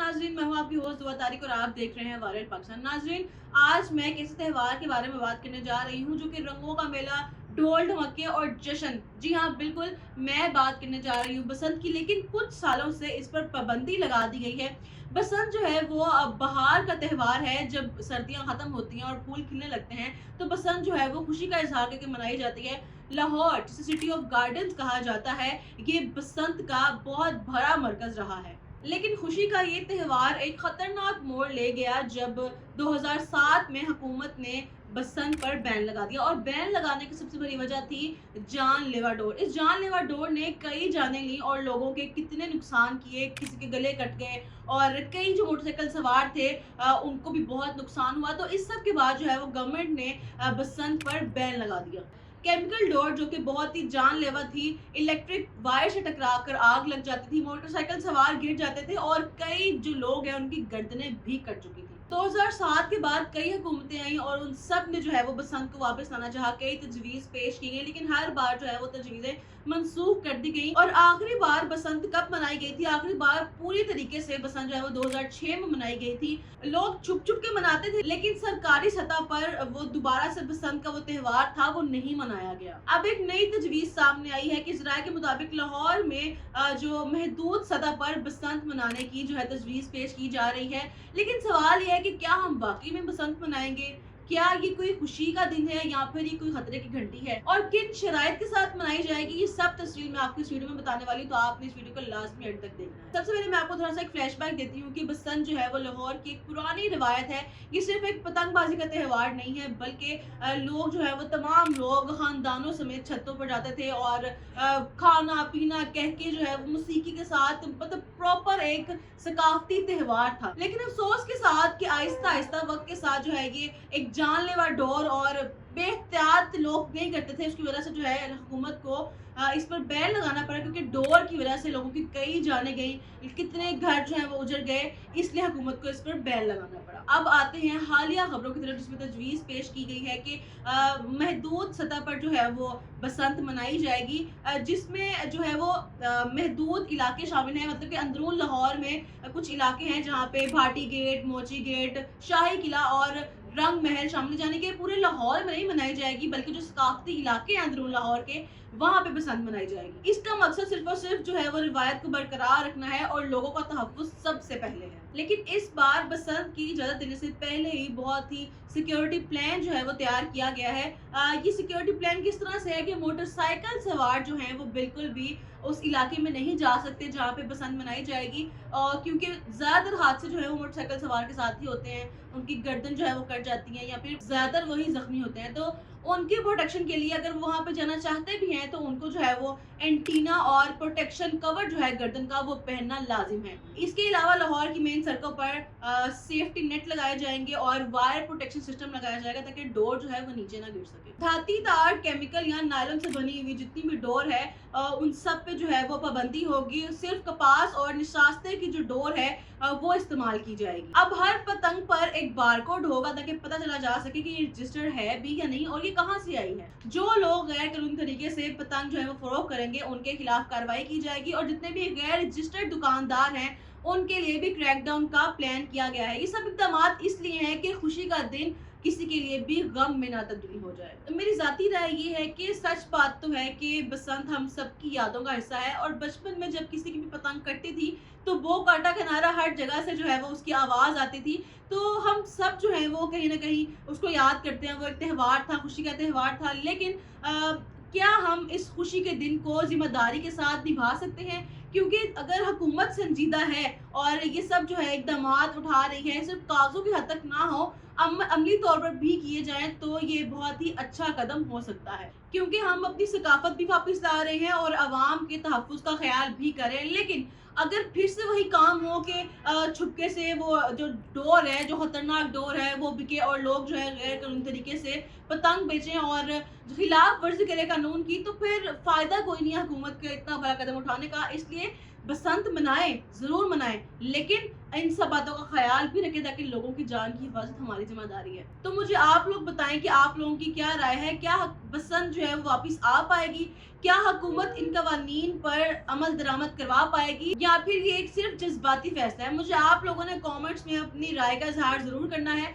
नाजरीन, मैं हूँ आपकी होस्ट दुआ तारिक और आप देख रहे हैं वायरल पाकिस्तान। नाजरीन, आज मैं एक ऐसे त्योहार के बारे में बात करने जा रही हूँ जो कि रंगों का मेला, ढोल ढमक्के और जश्न। जी हाँ, बिल्कुल मैं बात करने जा रही हूँ बसंत की। लेकिन कुछ सालों से इस पर पाबंदी लगा दी गई है। बसंत जो है वो अब बहार का त्योहार है। जब सर्दियां खत्म होती हैं और फूल खिलने लगते हैं तो बसंत जो है वो खुशी का इजहार करके मनाई जाती है। लाहौर, जिसे सिटी ऑफ गार्डन्स कहा जाता है, ये बसंत का बहुत बड़ा मरकज रहा है। लेकिन खुशी का ये त्योहार एक खतरनाक मोड़ ले गया जब 2007 में हुकूमत ने बसंत पर बैन लगा दिया। और बैन लगाने की सबसे बड़ी वजह थी जानलेवा डोर। इस जानलेवा डोर ने कई जानें ली और लोगों के कितने नुकसान किए, किसी के गले कट गए और कई जो मोटरसाइकिल सवार थे उनको भी बहुत नुकसान हुआ। तो इस सब के बाद जो है वो गवर्नमेंट ने बसंत पर बैन लगा दिया। केमिकल डोर जो कि बहुत ही जानलेवा थी, इलेक्ट्रिक वायर से टकरा कर आग लग जाती थी, मोटरसाइकिल सवार गिर जाते थे और कई जो लोग हैं उनकी गर्दनें भी कट चुकी थी। 2007 के बाद कई हुकूमतें आई और उन सब ने जो है वो बसंत को वापस लाना चाहा, कई तजवीज पेश की गई, लेकिन हर बार जो है वो तजवीजें मनसूख कर दी गई। और आखिरी बार बसंत कब मनाई गई थी? आखिरी बार पूरी तरीके से बसंत जो है वो 2006 में मनाई गई थी। लोग छुप छुप के मनाते थे, लेकिन सरकारी सतह पर वो दोबारा से बसंत का वो त्योहार था वो नहीं मनाया गया। अब एक नई तजवीज सामने आई है कि इस राय के मुताबिक लाहौर में जो महदूद सतह पर बसंत मनाने की जो है तजवीज पेश की जा रही है। लेकिन सवाल यह है कि क्या हम वाकई में बसंत मनाएंगे? क्या ये कोई खुशी का दिन है या फिर ये कोई खतरे की घंटी है? और किन शराइत के साथ मनाई जाएगी, ये सब तफसील मैं आपको इस वीडियो में बताने वाली हूँ, तो आपने इस वीडियो को लास्ट में एंड तक देखना है। सबसे पहले मैं आपको थोड़ा सा एक फ्लैशबैक देती हूँ कि बसंत जो है वो लाहौर की एक पुरानी रिवायत है। ये सिर्फ एक पतंगबाजी का त्योहार नहीं है, बल्कि लोग जो है वो तमाम लोग खानदानों समेत छतों पर जाते थे और खाना पीना कह के जो है वो मौसीकी के साथ मतलब प्रॉपर एक सकाफती त्योहार था। लेकिन अफसोस के साथ कि आहिस्ता आहिस्ता वक्त के साथ जो है ये एक जानलेवा डोर और बेहतियात लोग नहीं करते थे, उसकी वजह से जो है हुकूमत को इस पर बैन लगाना पड़ा, क्योंकि डोर की वजह से लोगों की कई जाने गई, कितने घर जो है वो उजड़ गए, इसलिए हुकूमत को इस पर बैन लगाना पड़ा। अब आते हैं हालिया खबरों की तरफ, जिसमें तजवीज़ पेश की गई है कि महदूद सतह पर जो है वो बसंत मनाई जाएगी, जिसमें जो है वो महदूद इलाके शामिल हैं। मतलब कि अंदरून लाहौर में कुछ इलाके हैं जहाँ पे भाटी गेट, मोची गेट, शाही किला और रंग महल शामिल, जाने के पूरे लाहौर में नहीं मनाई जाएगी, बल्कि जो सकाफती इलाके हैं अंदरून लाहौर के, वहां पे बसंत मनाई जाएगी। इसका मकसद सिर्फ और सिर्फ जो है वो रिवायत को बरकरार रखना है और लोगों का तहफ्फुज़ सबसे पहले है। लेकिन इस बार बसंत की इजाजत देने से पहले ही बहुत ही सिक्योरिटी प्लान जो है वो तैयार किया गया है। ये सिक्योरिटी प्लान किस तरह से है कि मोटरसाइकिल सवार जो हैं वो बिल्कुल भी उस इलाके में नहीं जा सकते जहाँ पे बसंत मनाई जाएगी, और क्योंकि ज्यादातर हादसे जो है वो मोटरसाइकिल सवार के साथ ही होते हैं, उनकी गर्दन जो है वो कट जाती है या फिर ज्यादातर वही जख्मी होते हैं। तो उनके प्रोटेक्शन के लिए अगर वहां पे जाना चाहते भी हैं तो उनको जो है वो एंटीना और प्रोटेक्शन कवर जो है गर्दन का वो पहनना लाजिम है। इसके अलावा लाहौर की मेन सड़कों पर सेफ्टी नेट लगाए जाएंगे और वायर प्रोटेक्शन सिस्टम लगाया जाएगा ताकि डोर जो है वो नीचे ना गिर सके। धाती तार, केमिकल या नायलॉन से बनी हुई जितनी भी डोर है उन सब पे जो है वो पाबंदी होगी। सिर्फ कपास और निशास्ते की जो डोर है वो इस्तेमाल की जाएगी। अब हर पतंग पर एक बारकोड होगा ताकि पता चला जा सके कि ये रजिस्टर्ड है भी या नहीं और ये कहाँ से आई है। जो लोग गैर कानूनी तरीके से पतंग जो है वो फरोख्त करेंगे उनके खिलाफ कार्रवाई की जाएगी और जितने भी गैर रजिस्टर्ड दुकानदार हैं उनके लिए भी क्रैकडाउन का प्लान किया गया है। ये सब इकदाम इसलिए हैं कि खुशी का दिन किसी के लिए भी गम में ना तब्दील हो जाए। तो मेरी जाती राय ये है कि सच बात तो है कि बसंत हम सबकी यादों का हिस्सा है और बचपन में जब किसी की भी पतंग कटती थी तो वो काटा किनारा हर जगह से जो है वो उसकी आवाज आती थी। तो हम सब जो है वो कहीं ना कहीं उसको याद करते हैं। वो एक त्योहार था, खुशी का त्योहार था, लेकिन क्या हम इस खुशी के दिन को जिम्मेदारी के साथ निभा सकते हैं? क्योंकि अगर हुकूमत संजीदा है और ये सब जो है इकदाम उठा रही है, सिर्फ कागजों की हद तक ना हो, अमली तौर पर भी किए जाएं तो ये बहुत ही अच्छा कदम हो सकता है, क्योंकि हम अपनी सकाफत भी वापस ला रहे हैं और आवाम के तहफ्फुज़ का ख्याल भी करें। लेकिन अगर फिर से वही काम हो कि छुपके से वो जो डोर है, जो खतरनाक डोर है, वो बिके और लोग जो है गैर कानूनी तरीके से पतंग बेचें और खिलाफ वर्जी करे कानून की, तो फिर फायदा कोई नहीं है हुकूमत के इतना बड़ा कदम उठाने का। इसलिए बसंत मनाएं, ज़रूर मनाएं, लेकिन इन सब बातों का ख्याल भी रखें ताकि लोगों की जान की हिफाजत हमारी ज़िम्मेदारी है। तो मुझे आप लोग बताएं कि आप लोगों की क्या राय है? क्या बसंत जो है वो वापस आ पाएगी? क्या हुकूमत इन कवानीन पर अमल दरामद करवा पाएगी, या फिर ये एक सिर्फ जज्बाती फैसला है? मुझे आप लोगों ने कमेंट्स में अपनी राय का इजहार ज़रूर करना है।